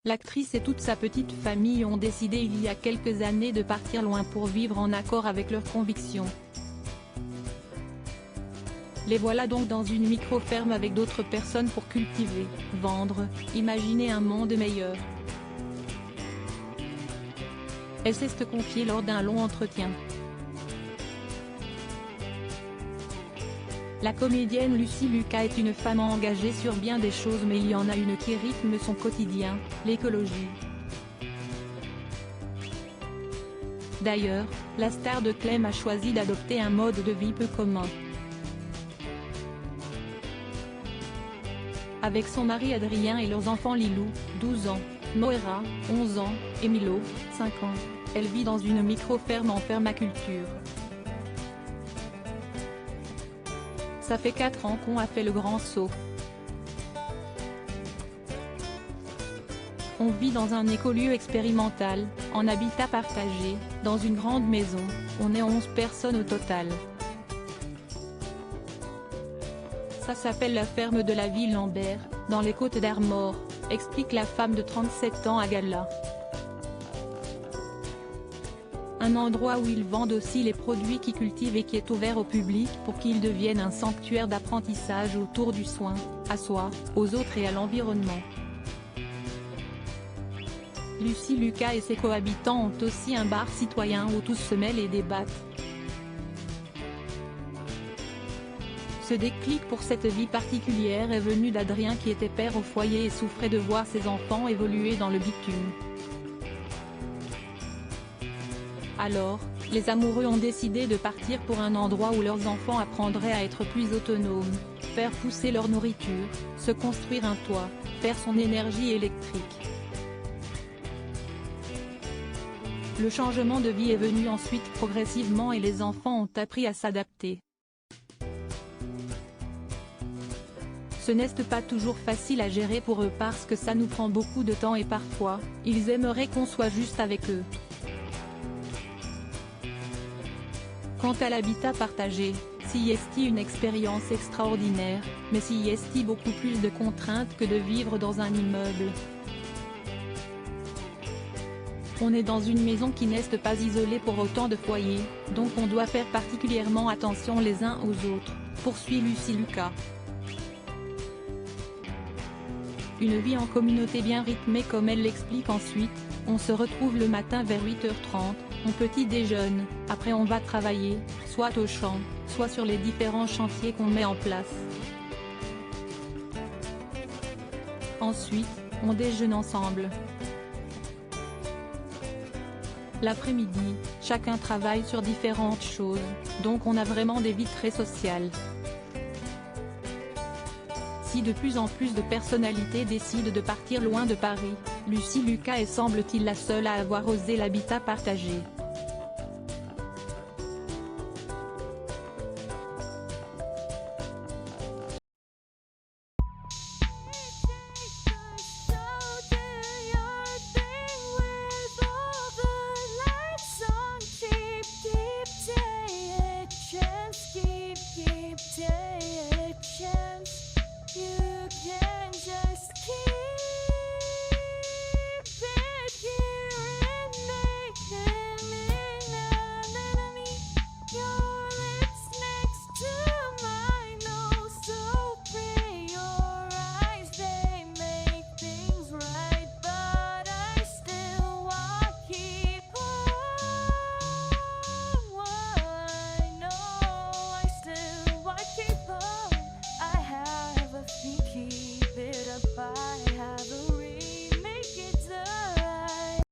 L'actrice et toute sa petite famille ont décidé il y a quelques années de partir loin pour vivre en accord avec leurs convictions. Les voilà donc dans une micro-ferme avec d'autres personnes pour cultiver, vendre, imaginer un monde meilleur. Elle s'est confiée lors d'un long entretien. La comédienne Lucy Lucas est une femme engagée sur bien des choses, mais il y en a une qui rythme son quotidien, l'écologie. D'ailleurs, la star de Clem a choisi d'adopter un mode de vie peu commun. Avec son mari Adrien et leurs enfants Lilou, 12 ans, Moira, 11 ans, et Milo, 5 ans, elle vit dans une micro-ferme en permaculture. Ça fait 4 ans qu'on a fait le grand saut. On vit dans un écolieu expérimental, en habitat partagé, dans une grande maison, on est 11 personnes au total. Ça s'appelle la ferme de la ville Lambert, dans les Côtes d'Armor, explique la femme de 37 ans à Gala. Un endroit où ils vendent aussi les produits qu'ils cultivent et qui est ouvert au public pour qu'ils deviennent un sanctuaire d'apprentissage autour du soin, à soi, aux autres et à l'environnement. Lucy Lucas et ses cohabitants ont aussi un bar citoyen où tous se mêlent et débattent. Ce déclic pour cette vie particulière est venu d'Adrien qui était père au foyer et souffrait de voir ses enfants évoluer dans le bitume. Alors, les amoureux ont décidé de partir pour un endroit où leurs enfants apprendraient à être plus autonomes, faire pousser leur nourriture, se construire un toit, faire son énergie électrique. Le changement de vie est venu ensuite progressivement et les enfants ont appris à s'adapter. Ce n'est pas toujours facile à gérer pour eux parce que ça nous prend beaucoup de temps et parfois, ils aimeraient qu'on soit juste avec eux. Quant à l'habitat partagé, s'y est une expérience extraordinaire, mais s'y est beaucoup plus de contraintes que de vivre dans un immeuble. On est dans une maison qui n'est pas isolée pour autant de foyers, donc on doit faire particulièrement attention les uns aux autres, poursuit Lucy Lucas. Une vie en communauté bien rythmée comme elle l'explique ensuite, on se retrouve le matin vers 8h30, on petit déjeune, après on va travailler, soit au champ, soit sur les différents chantiers qu'on met en place. Ensuite, on déjeune ensemble. L'après-midi, chacun travaille sur différentes choses, donc on a vraiment des vies très sociales. Si de plus en plus de personnalités décident de partir loin de Paris, Lucy Lucas est semble-t-il la seule à avoir osé l'habitat partagé.